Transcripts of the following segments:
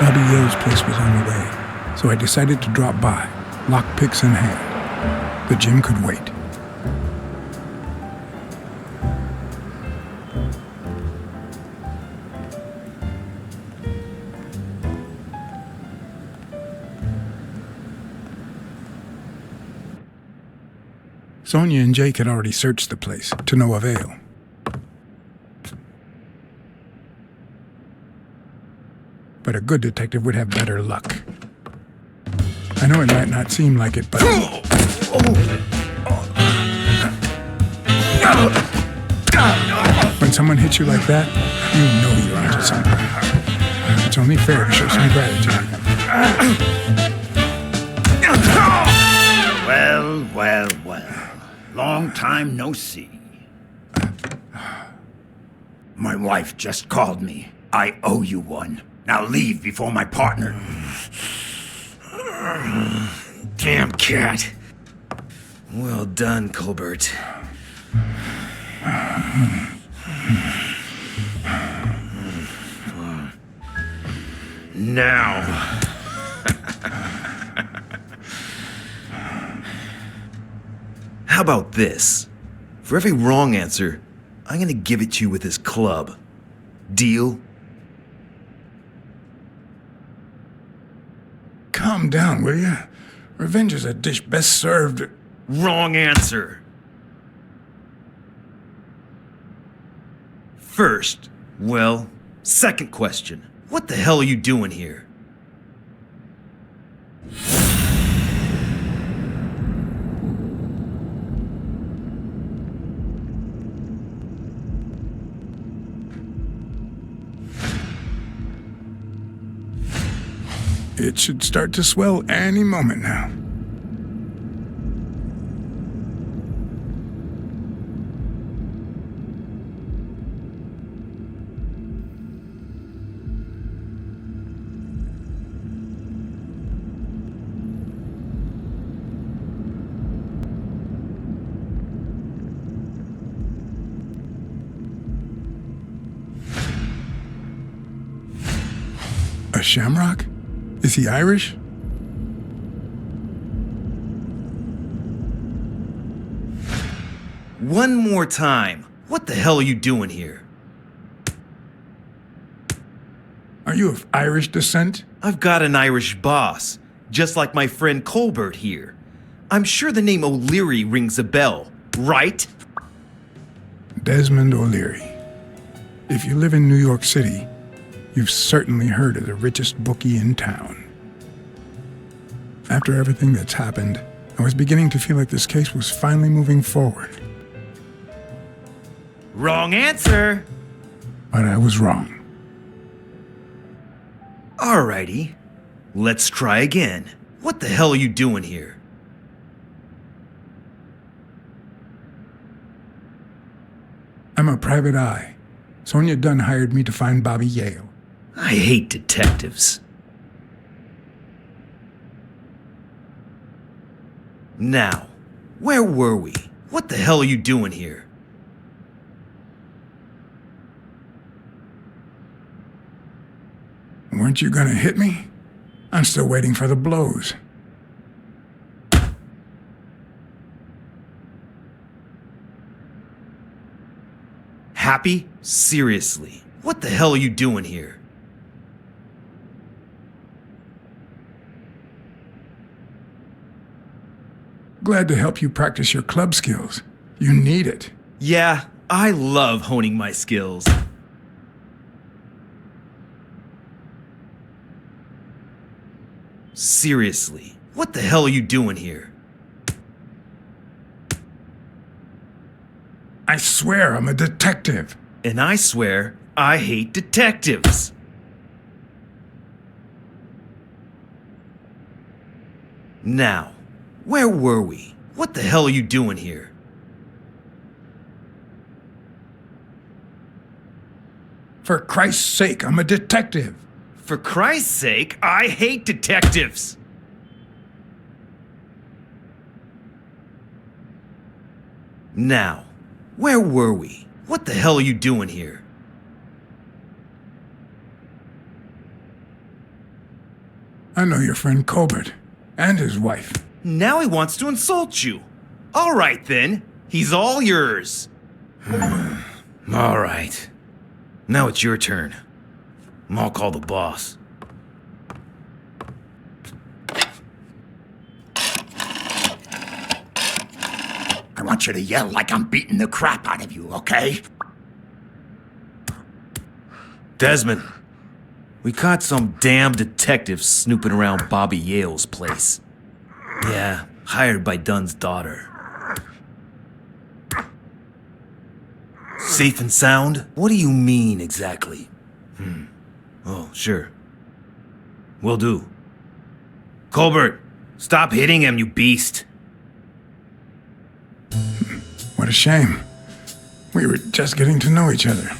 Bobby Yale's place was on the way, so I decided to drop by, lockpicks in hand. The gym could wait. Sonia and Jake had already searched the place, to no avail. But a good detective would have better luck. I know it might not seem like it, but... When someone hits you like that, you know you're onto something. It's only fair to show some gratitude. Well. Long time no see. My wife just called me. I owe you one. Now leave before my partner... Damn cat. Well done, Colbert. Now. How about this? For every wrong answer, I'm gonna give it to you with this club. Deal? Calm down, will you? Revenge is a dish best served... Wrong answer. First, second question. What the hell are you doing here? It should start to swell any moment now. A shamrock? Is he Irish? One more time. What the hell are you doing here? Are you of Irish descent? I've got an Irish boss, just like my friend Colbert here. I'm sure the name O'Leary rings a bell, right? Desmond O'Leary. If you live in New York City, you've certainly heard of the richest bookie in town. After everything that's happened, I was beginning to feel like this case was finally moving forward. Wrong answer! But I was wrong. Alrighty, let's try again. What the hell are you doing here? I'm a private eye. Sonia Dunn hired me to find Bobby Yale. I hate detectives. Now, where were we? What the hell are you doing here? Weren't you gonna hit me? I'm still waiting for the blows. Happy? Seriously. What the hell are you doing here? Glad to help you practice your club skills. You need it. Yeah, I love honing my skills. Seriously, what the hell are you doing here? I swear I'm a detective. And I swear I hate detectives. Now, where were we? What the hell are you doing here? For Christ's sake, I'm a detective. For Christ's sake, I hate detectives! Now, where were we? What the hell are you doing here? I know your friend Colbert and his wife. Now he wants to insult you. All right, then. He's all yours. All right. Now it's your turn. I'll call the boss. I want you to yell like I'm beating the crap out of you, okay? Desmond, we caught some damn detective snooping around Bobby Yale's place. Yeah, hired by Dunn's daughter. Safe and sound? What do you mean, exactly? Oh, sure. Will do. Colbert, stop hitting him, you beast. What a shame. We were just getting to know each other.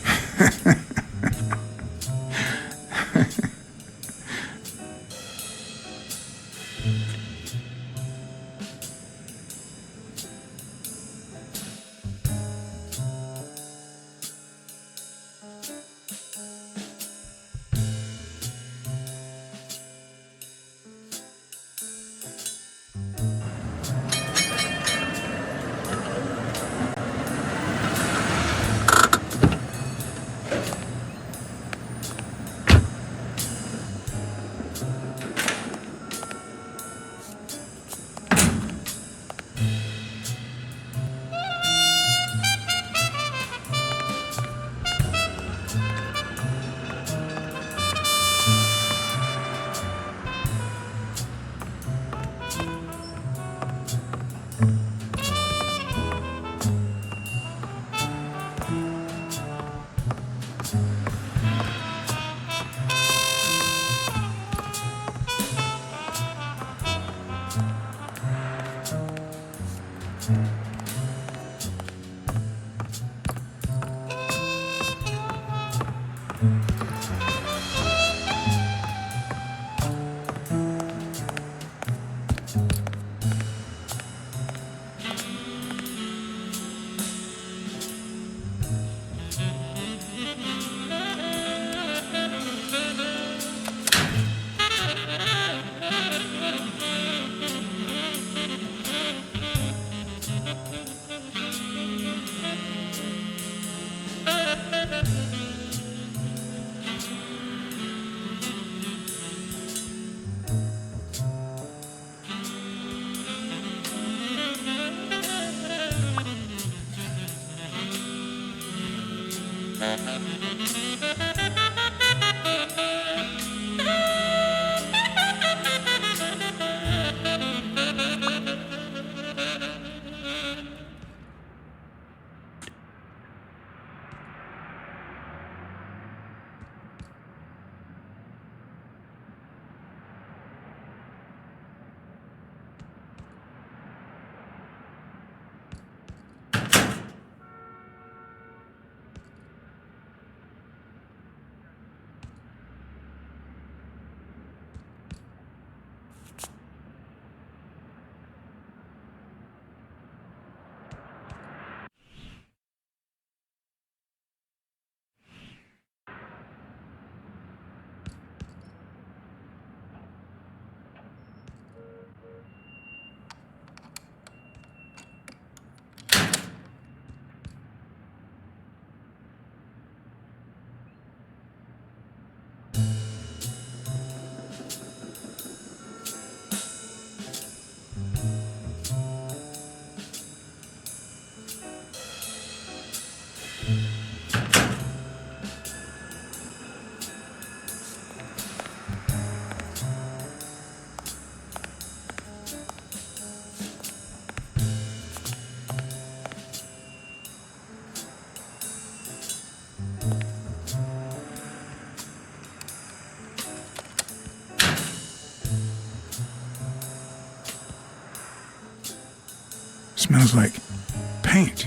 Smells like paint.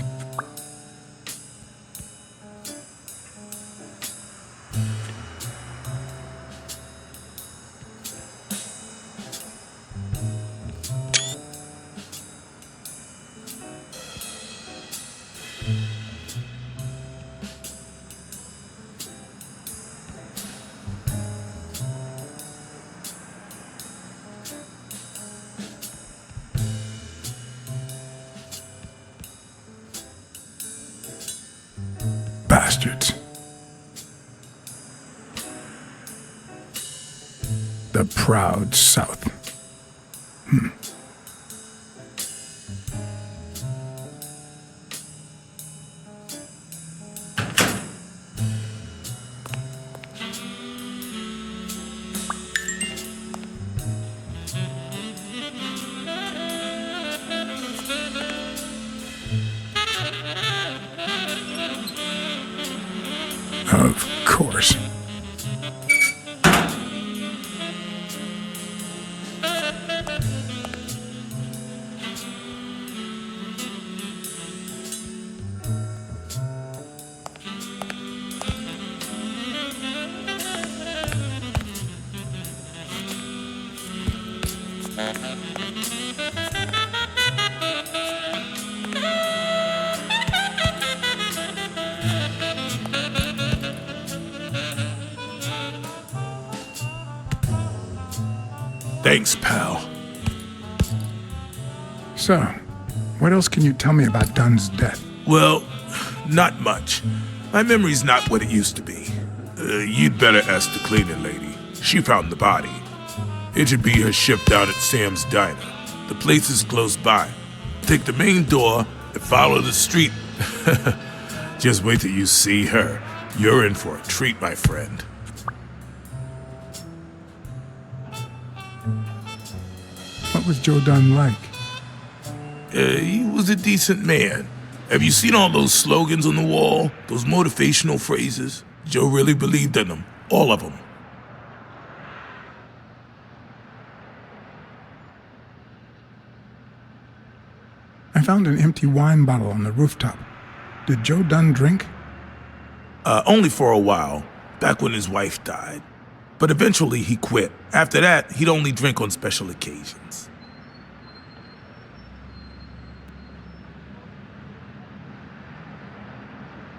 The proud South. Of course. Thanks, pal. So, what else can you tell me about Dunn's death? Well, not much. My memory's not what it used to be. You'd better ask the cleaning lady. She found the body. It should be her shift down at Sam's Diner. The place is close by. Take the main door and follow the street. Just wait till you see her. You're in for a treat, my friend. What was Joe Dunn like? He was a decent man. Have you seen all those slogans on the wall? Those motivational phrases? Joe really believed in them. All of them. I found an empty wine bottle on the rooftop. Did Joe Dunn drink? Only for a while, back when his wife died. But eventually he quit. After that, he'd only drink on special occasions.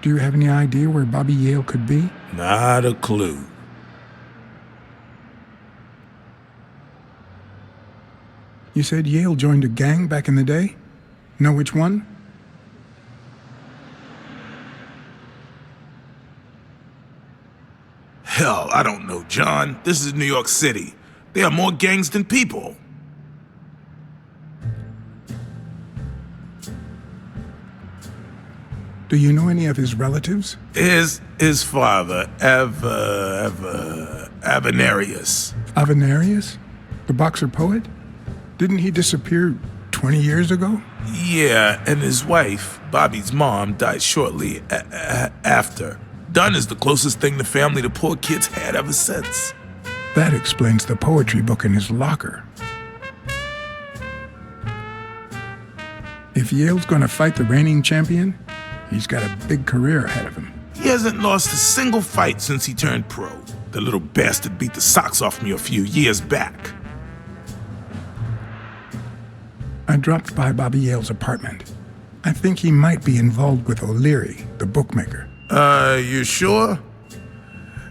Do you have any idea where Bobby Yale could be? Not a clue. You said Yale joined a gang back in the day? Know which one? Hell, I don't know, John. This is New York City. There are more gangs than people. Do you know any of his relatives? His father, Avenarius. Avenarius? The boxer poet? Didn't he disappear 20 years ago? Yeah, and his wife, Bobby's mom, died shortly after. Dunn is the closest thing the family the poor kids had ever since. That explains the poetry book in his locker. If Yale's gonna fight the reigning champion, he's got a big career ahead of him. He hasn't lost a single fight since he turned pro. The little bastard beat the socks off me a few years back. I dropped by Bobby Yale's apartment. I think he might be involved with O'Leary, the bookmaker. You sure?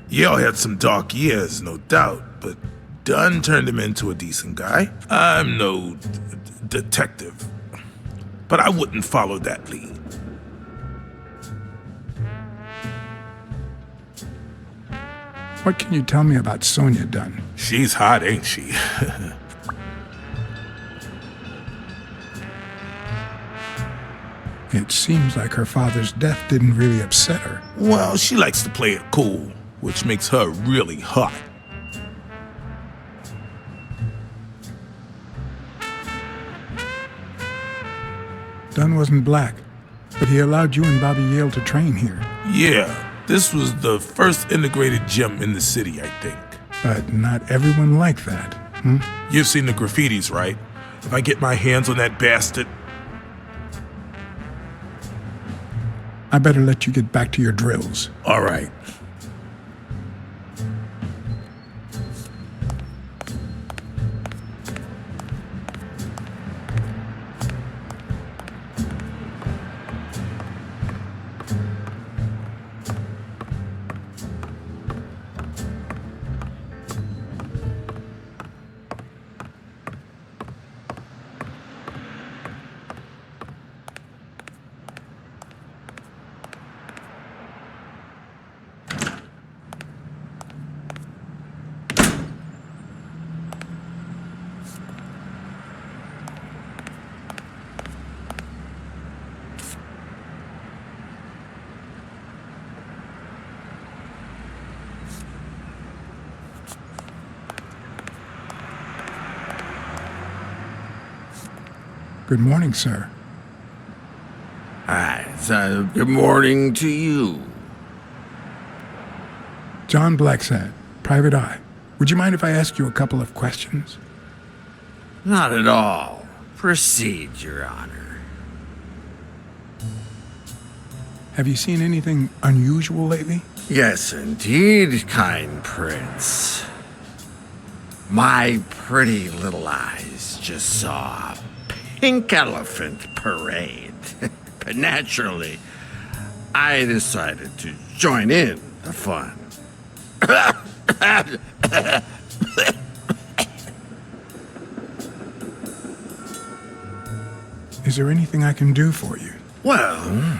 Yale had some dark years, no doubt, but Dunn turned him into a decent guy. I'm no detective, but I wouldn't follow that lead. What can you tell me about Sonia Dunn? She's hot, ain't she? It seems like her father's death didn't really upset her. Well, she likes to play it cool, which makes her really hot. Dunn wasn't black, but he allowed you and Bobby Yale to train here. Yeah, this was the first integrated gym in the city, I think. But not everyone liked that, hmm? You've seen the graffitis, right? If I get my hands on that bastard... I better let you get back to your drills. All right. Good morning, sir. Hi, good morning to you. John Blacksad, private eye. Would you mind if I ask you a couple of questions? Not at all. Proceed, Your Honor. Have you seen anything unusual lately? Yes, indeed, kind prince. My pretty little eyes just saw a pink elephant parade. But naturally, I decided to join in the fun. Is there anything I can do for you? Well,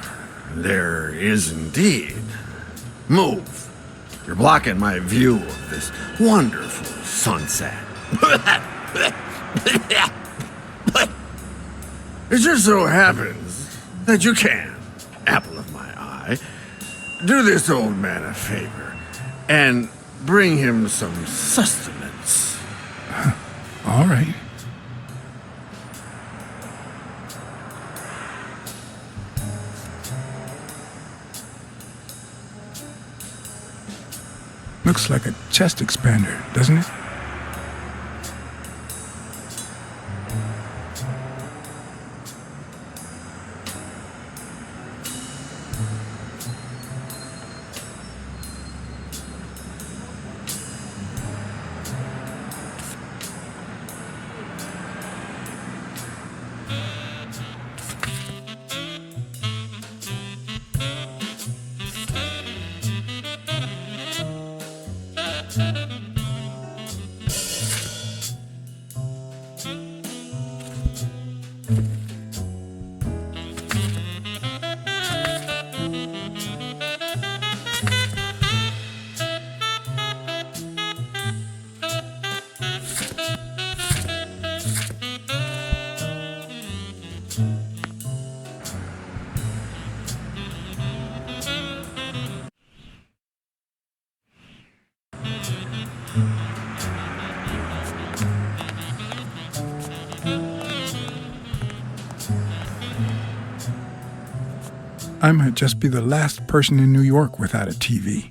there is indeed. Move. You're blocking my view of this wonderful sunset. It just so happens that you can, apple of my eye, do this old man a favor and bring him some sustenance. All right. Looks like a chest expander, doesn't it? I might just be the last person in New York without a TV.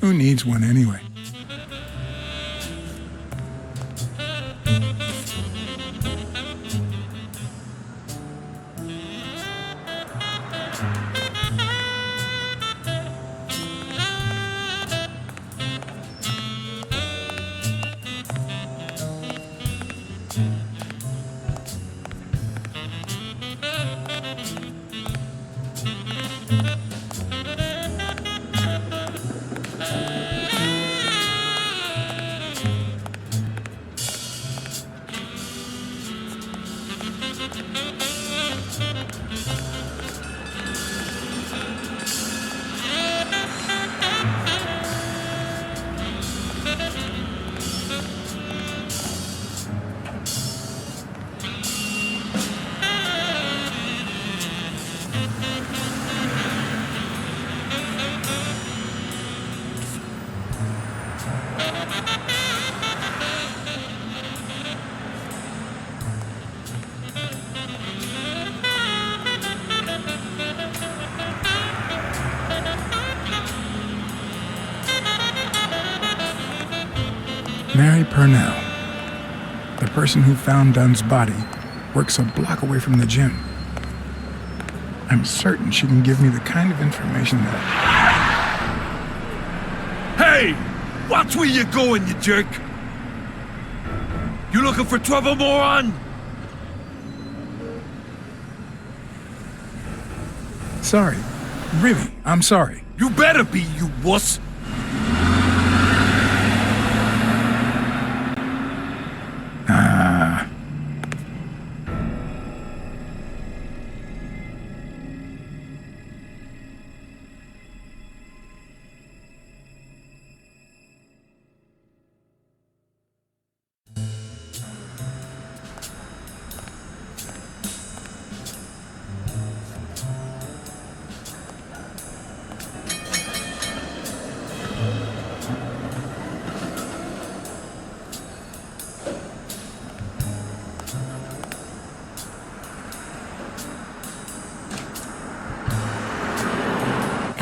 Who needs one anyway? Mary Purnell, the person who found Dunn's body, works a block away from the gym. I'm certain she can give me the kind of information that... Hey! Watch where you're going, you jerk! You looking for trouble, moron? Sorry. Really, I'm sorry. You better be, you wuss!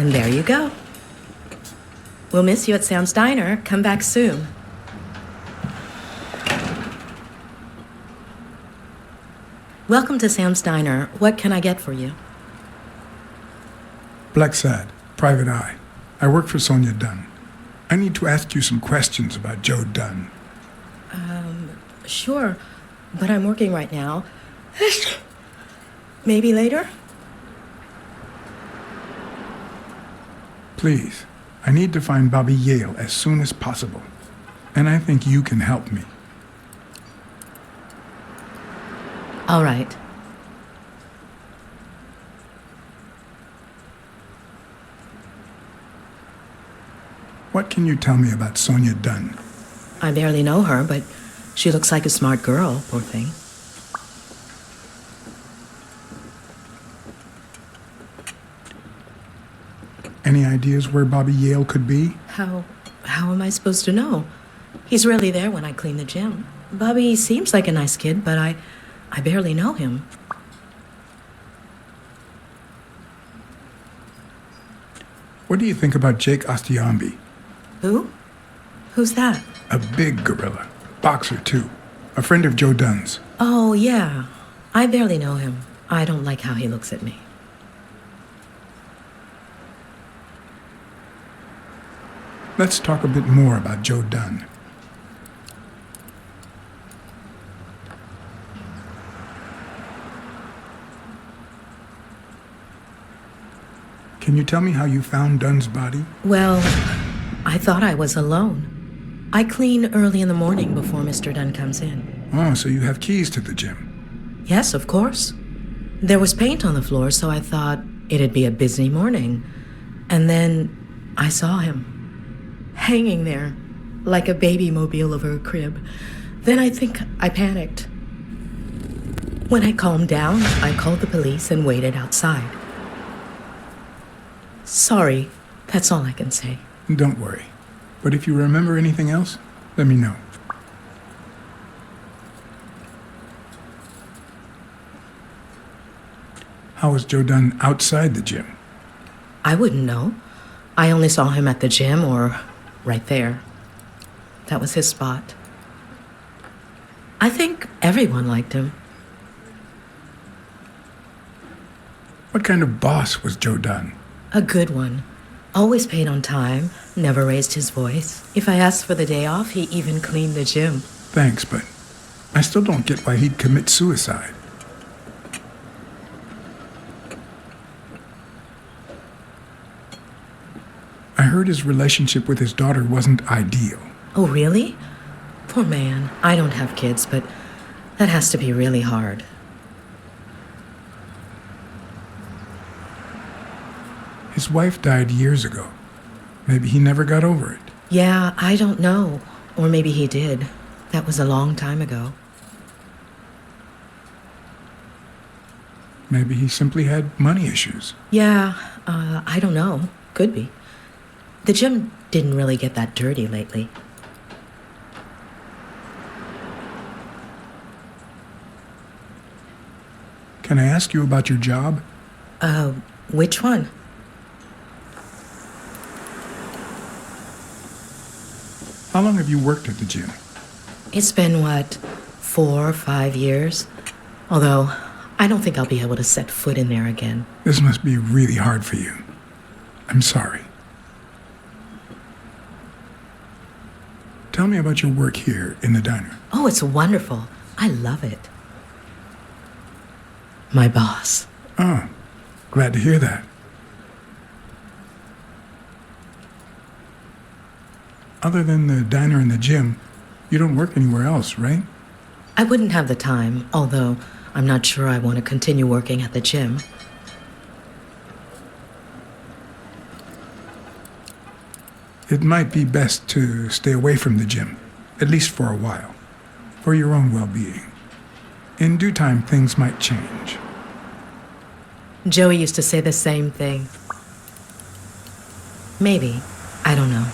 And there you go. We'll miss you at Sam's Diner. Come back soon. Welcome to Sam's Diner. What can I get for you? Blacksad, private eye. I work for Sonia Dunn. I need to ask you some questions about Joe Dunn. Sure, but I'm working right now. Maybe later? Please, I need to find Bobby Yale as soon as possible. And I think you can help me. All right. What can you tell me about Sonia Dunn? I barely know her, but she looks like a smart girl, poor thing. Any ideas where Bobby Yale could be? How am I supposed to know? He's rarely there when I clean the gym. Bobby seems like a nice kid, but I barely know him. What do you think about Jake Ostiambi? Who? Who's that? A big gorilla. Boxer, too. A friend of Joe Dunn's. Oh, yeah. I barely know him. I don't like how he looks at me. Let's talk a bit more about Joe Dunn. Can you tell me how you found Dunn's body? Well, I thought I was alone. I clean early in the morning before Mr. Dunn comes in. Oh, so you have keys to the gym. Yes, of course. There was paint on the floor, so I thought it'd be a busy morning. And then I saw him. Hanging there, like a baby mobile over a crib. Then I think I panicked. When I calmed down, I called the police and waited outside. Sorry, that's all I can say. Don't worry. But if you remember anything else, let me know. How was Joe Dunn outside the gym? I wouldn't know. I only saw him at the gym or right there. That was his spot. I think everyone liked him. What kind of boss was Joe Dunn? A good one. Always paid on time, never raised his voice. If I asked for the day off, he even cleaned the gym. Thanks, but I still don't get why he'd commit suicide. I heard his relationship with his daughter wasn't ideal. Oh, really? Poor man. I don't have kids, but that has to be really hard. His wife died years ago. Maybe he never got over it. Yeah, I don't know. Or maybe he did. That was a long time ago. Maybe he simply had money issues. Yeah, I don't know. Could be. The gym didn't really get that dirty lately. Can I ask you about your job? Which one? How long have you worked at the gym? It's been, 4 or 5 years? Although, I don't think I'll be able to set foot in there again. This must be really hard for you. I'm sorry. Tell me about your work here in the diner. Oh, it's wonderful. I love it. My boss. Oh, glad to hear that. Other than the diner and the gym, you don't work anywhere else, right? I wouldn't have the time, although I'm not sure I want to continue working at the gym. It might be best to stay away from the gym, at least for a while, for your own well-being. In due time, things might change. Joey used to say the same thing. Maybe. I don't know.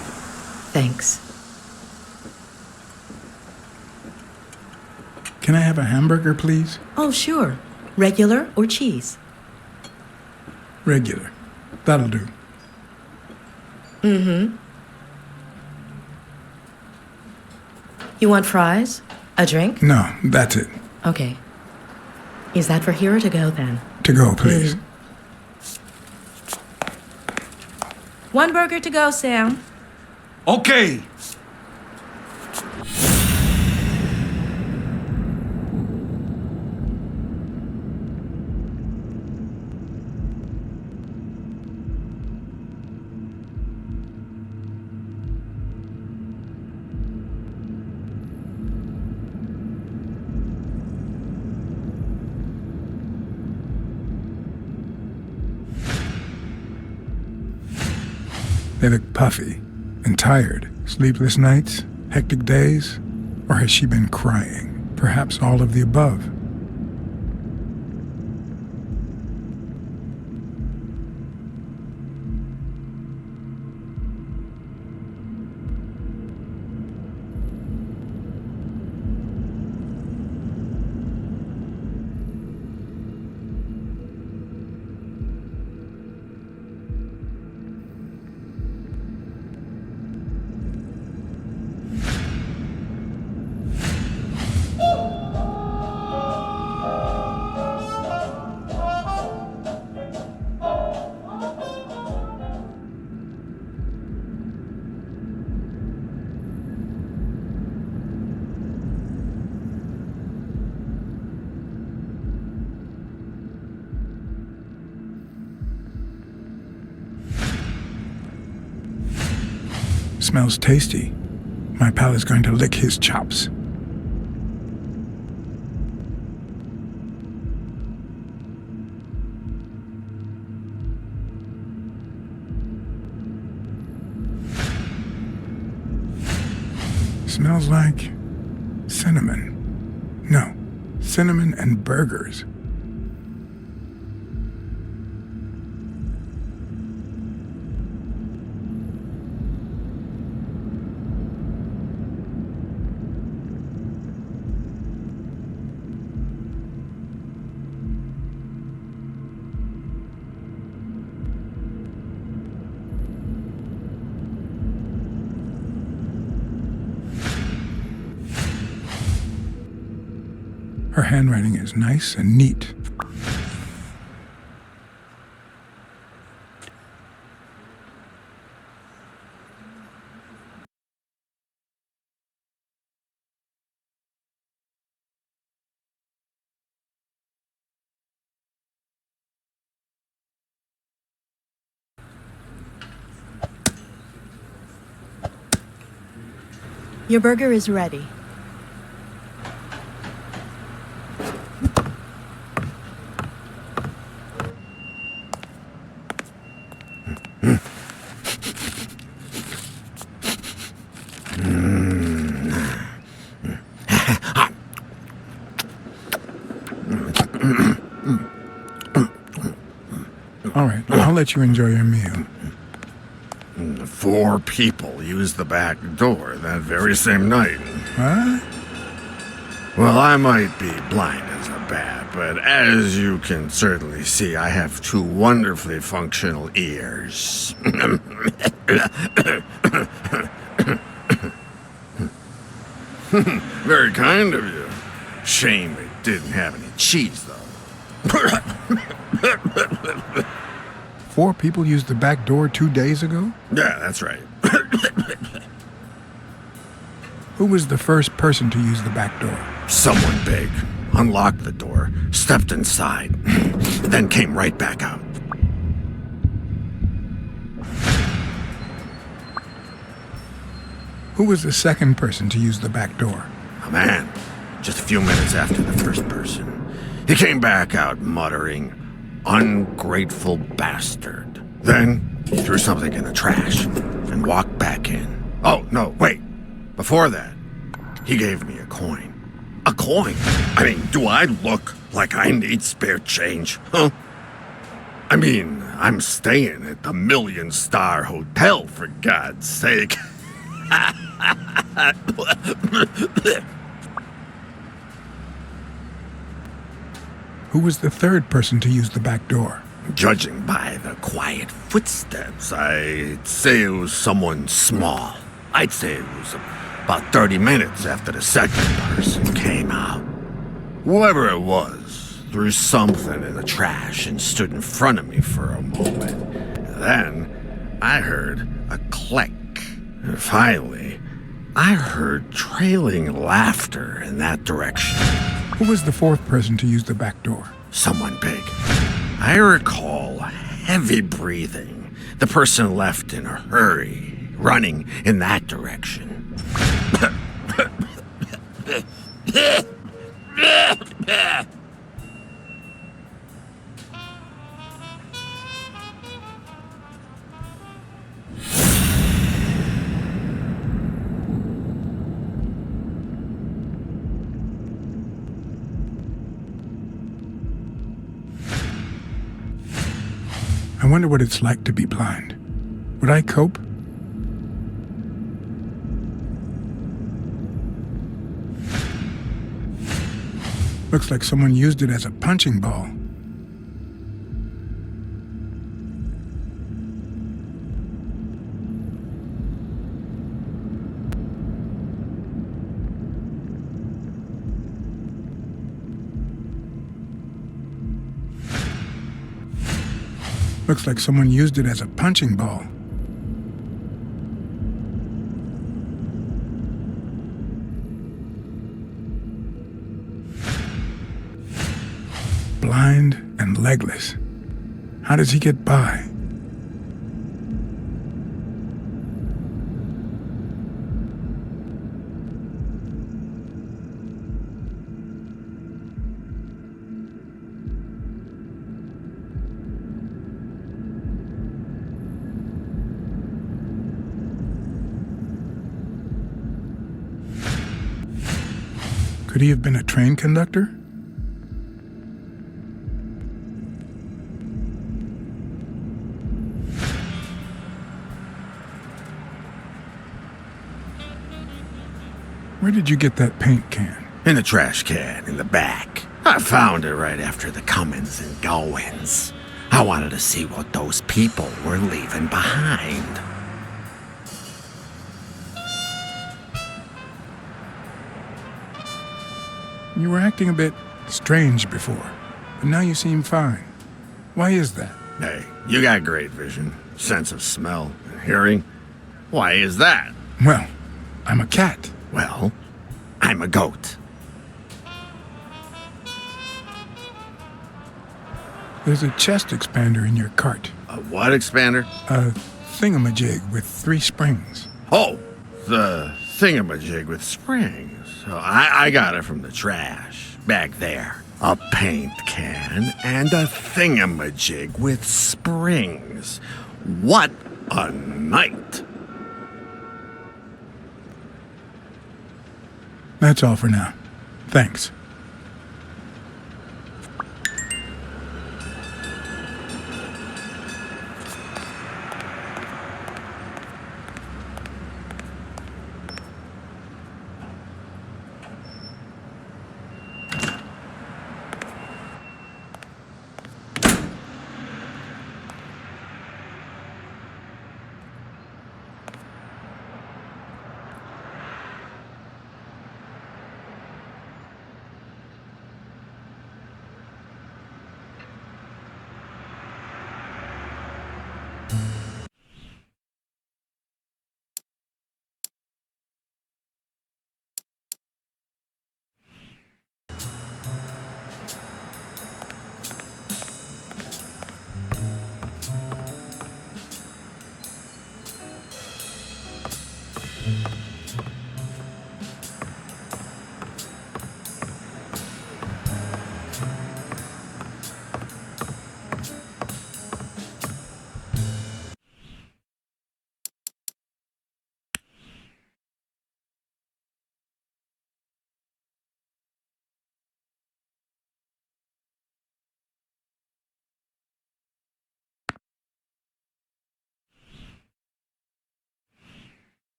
Thanks. Can I have a hamburger, please? Oh, sure. Regular or cheese? Regular. That'll do. Mm-hmm. You want fries? A drink? No, that's it. Okay. Is that for here or to go, then? To go, please. One burger to go, Sam. Okay. They look puffy and tired. Sleepless nights? Hectic days? Or has she been crying? Perhaps all of the above. Smells tasty. My pal is going to lick his chops. Smells like cinnamon. No, cinnamon and burgers. Her handwriting is nice and neat. Your burger is ready. All right, I'll let you enjoy your meal. 4 people used the back door that very same night. What? Well, I might be blind as a bat, but as you can certainly see, I have 2 wonderfully functional ears. Very kind of you. Shame it didn't have any cheese, though. 4 people used the back door 2 days ago? Yeah, that's right. Who was the first person to use the back door? Someone big unlocked the door, stepped inside, then came right back out. Who was the second person to use the back door? A man, just a few minutes after the first person. He came back out muttering, "Ungrateful bastard." Then he threw something in the trash and walked back in. Oh, no, wait. Before that, he gave me a coin. A coin? I mean, do I look like I need spare change, huh? I mean, I'm staying at the Million-Star Hotel, for God's sake. Who was the third person to use the back door? Judging by the quiet footsteps, I'd say it was someone small. I'd say it was about 30 minutes after the second person came out. Whoever it was threw something in the trash and stood in front of me for a moment. Then I heard a click. And finally, I heard trailing laughter in that direction. Who was the fourth person to use the back door? Someone big. I recall heavy breathing. The person left in a hurry, running in that direction. I wonder what it's like to be blind. Would I cope? Looks like someone used it as a punching ball. Looks like someone used it as a punching ball. Blind and legless. How does he get by? Could he have been a train conductor? Where did you get that paint can? In a trash can in the back. I found it right after the comings and goings. I wanted to see what those people were leaving behind. You were acting a bit strange before, but now you seem fine. Why is that? Hey, you got great vision, sense of smell, and hearing. Why is that? Well, I'm a cat. Well, I'm a goat. There's a chest expander in your cart. A what expander? A thingamajig with 3 springs. Oh, the thingamajig with springs. So I got it from the trash, back there. A paint can and a thingamajig with springs. What a night! That's all for now. Thanks.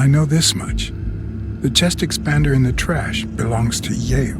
I know this much. The chest expander in the trash belongs to Yale.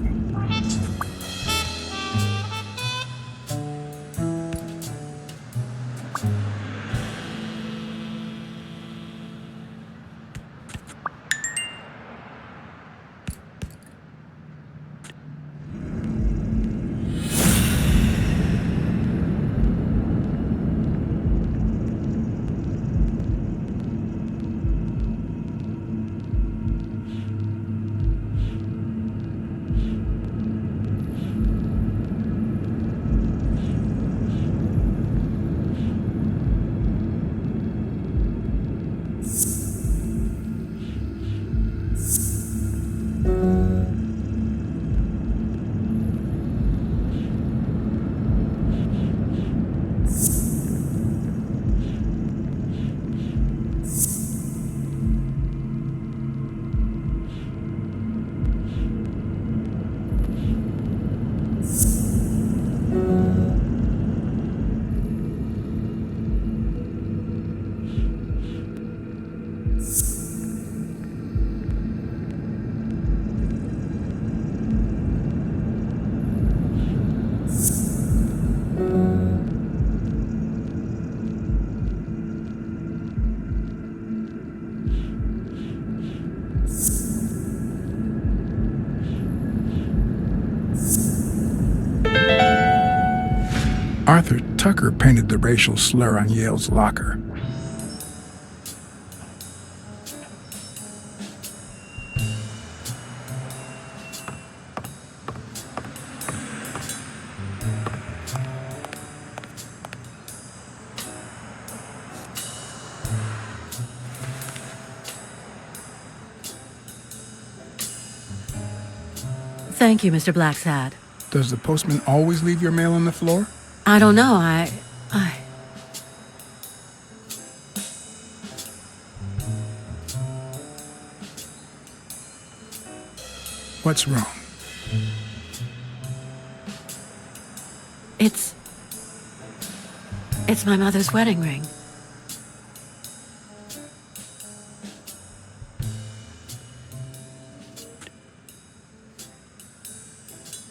Arthur Tucker painted the racial slur on Yale's locker. Thank you, Mr. Blacksad. Does the postman always leave your mail on the floor? I don't know, I... What's wrong? It's my mother's wedding ring.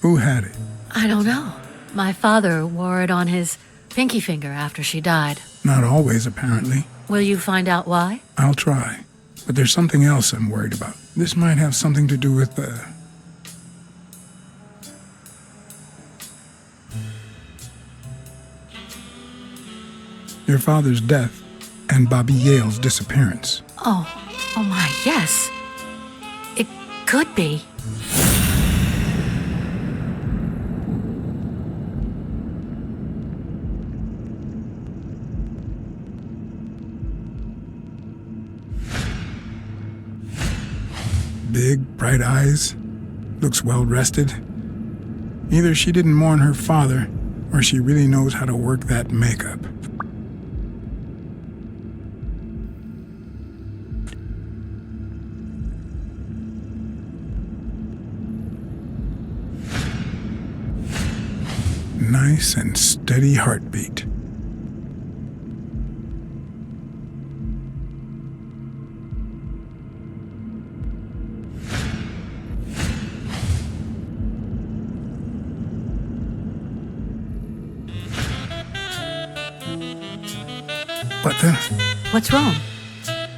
Who had it? I don't know. My father wore it on his pinky finger after she died. Not always, apparently. Will you find out why? I'll try. But there's something else I'm worried about. This might have something to do with your father's death and Bobby Yale's disappearance. Oh my, yes. It could be. Big, bright eyes. Looks well rested. Either she didn't mourn her father, or she really knows how to work that makeup. Nice and steady heartbeat. What the? What's wrong?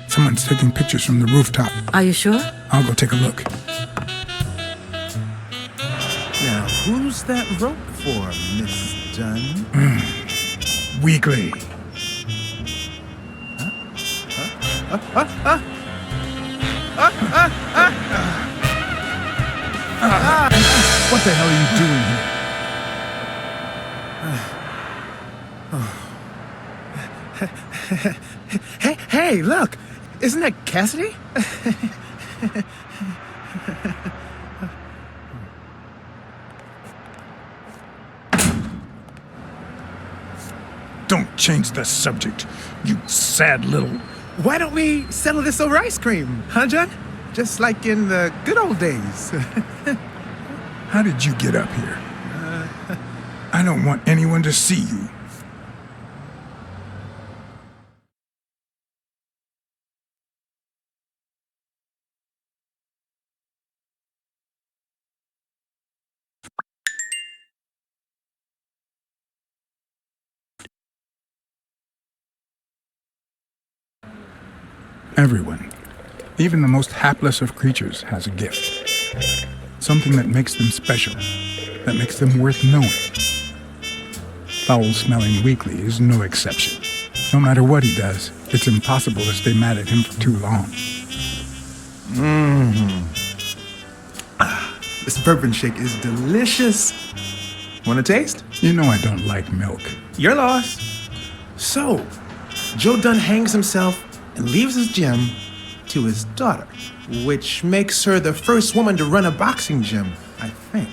Someone's taking pictures from the rooftop. Are you sure? I'll go take a look. Now, who's that rope for, Miss Dunn? Weekly. What the hell are you doing here? Hey, look! Isn't that Cassidy? Don't change the subject, you sad little... Why don't we settle this over ice cream, huh, John? Just like in the good old days. How did you get up here? I don't want anyone to see you. Everyone, even the most hapless of creatures, has a gift. Something that makes them special, that makes them worth knowing. Foul-smelling Weekly is no exception. No matter what he does, it's impossible to stay mad at him for too long. This bourbon shake is delicious. Want a taste? You know I don't like milk. Your loss. So, Joe Dunn hangs himself and leaves his gym to his daughter, which makes her the first woman to run a boxing gym, I think.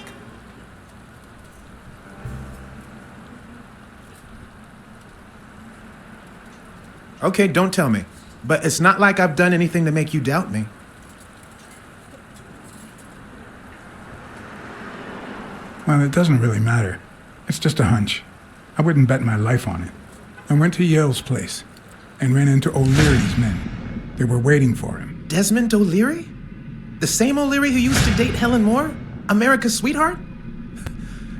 Okay, don't tell me. But it's not like I've done anything to make you doubt me. Well, it doesn't really matter. It's just a hunch. I wouldn't bet my life on it. I went to Yale's place and ran into O'Leary's men. They were waiting for him. Desmond O'Leary? The same O'Leary who used to date Helen Moore? America's sweetheart?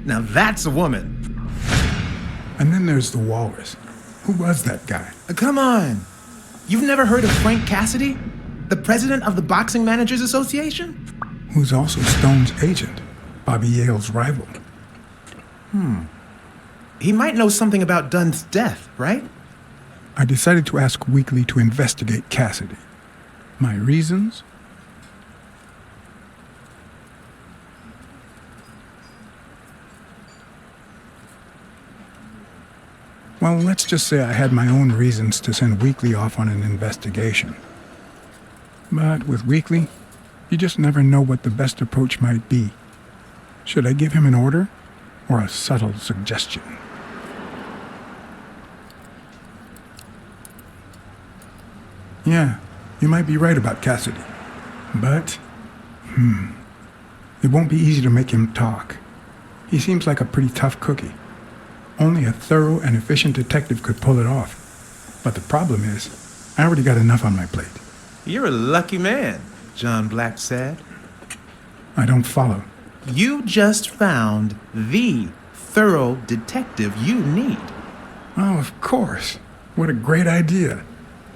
Now that's a woman. And then there's the walrus. Who was that guy? Come on. You've never heard of Frank Cassidy? The president of the Boxing Managers Association? Who's also Stone's agent, Bobby Yale's rival. He might know something about Dunn's death, right? I decided to ask Weekly to investigate Cassidy. My reasons? Well, let's just say I had my own reasons to send Weekly off on an investigation. But with Weekly, you just never know what the best approach might be. Should I give him an order or a subtle suggestion? Yeah, you might be right about Cassidy. But, it won't be easy to make him talk. He seems like a pretty tough cookie. Only a thorough and efficient detective could pull it off. But the problem is, I already got enough on my plate. You're a lucky man, John Blacksad. I don't follow. You just found the thorough detective you need. Oh, of course. What a great idea.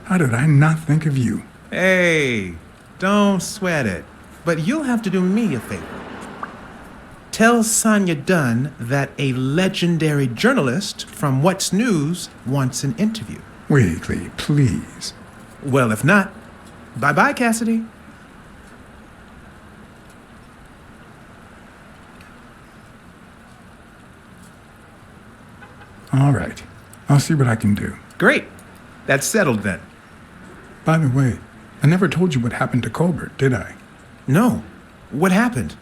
How did I not think of you? Hey, don't sweat it. But you'll have to do me a favor. Tell Sonia Dunn that a legendary journalist from What's News wants an interview. Weekly, please. Well, if not, bye-bye, Cassidy. All right. I'll see what I can do. Great. That's settled then. By the way, I never told you what happened to Colbert, did I? No. What happened?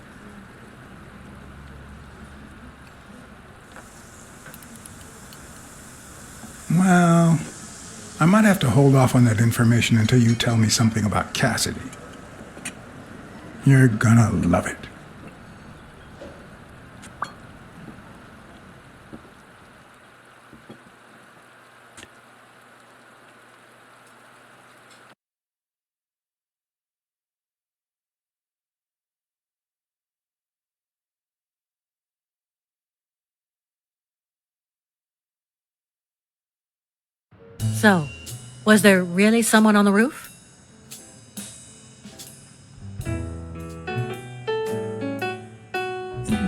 Well, I might have to hold off on that information until you tell me something about Cassidy. You're gonna love it. So, was there really someone on the roof?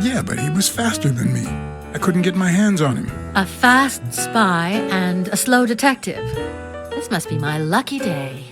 Yeah, but he was faster than me. I couldn't get my hands on him. A fast spy and a slow detective. This must be my lucky day.